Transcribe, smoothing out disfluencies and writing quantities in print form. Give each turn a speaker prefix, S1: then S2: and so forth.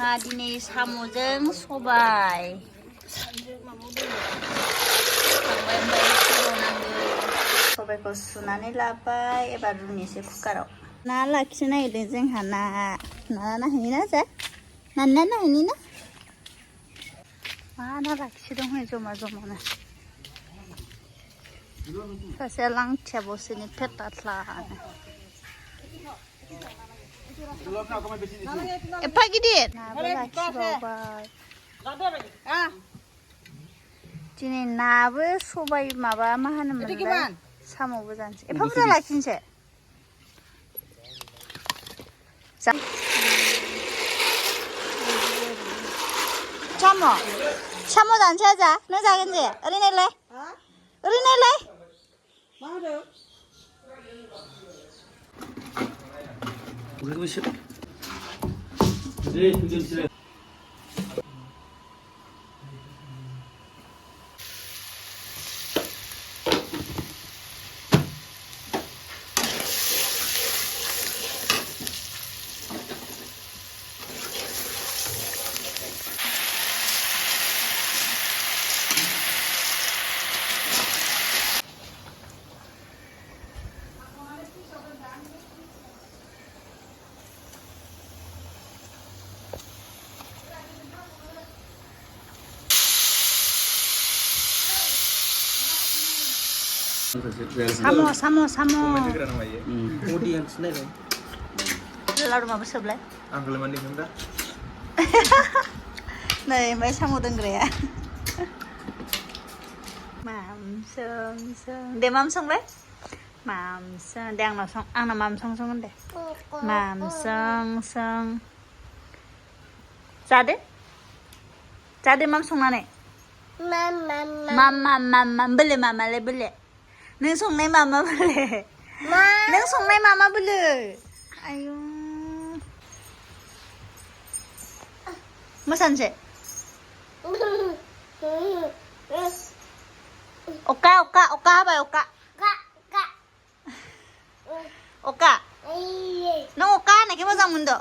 S1: जोंहा दिनै साम'जों सबाय सबायखौ सुनानै लाबाय एबार रुनोसै कुकाराव ना लाखिनो नागिरदों जोंहा ना नायहैनि ना जा ना नायहैनि ना मा ना लाखिदों हनै जमा जमानो सासेया लांथियाबावसोनि थेथाथ्लानो एफा गिदिर नाबो लाखिबावबाय दिनै नाबो सबाय माबा मा होनोमोनलाय साम'बो जानोसै एफा बुरजा लाखिनोसै साम' जानोसै आजा नों जागोन जे ओरैनोलाय
S2: मा होनो
S1: साम'
S2: अडियन्स नायलाय
S1: लारुमाबो सोबलाय
S2: आंखौलाय मानो लिंदों दा
S1: नै ओमफ्राय साम' दोनग्राया दे माम संलाय दे आंनाव सं आंनाव माम संगोन दे माम सं जादो माम संनानै माम बोले मामालाय बोले नों संनाय मामा बोले नों संनाय मामा बोले आयु मोसानोसै अखा हाबाय अखा नों अखा हानायखौ मोजां मोनदों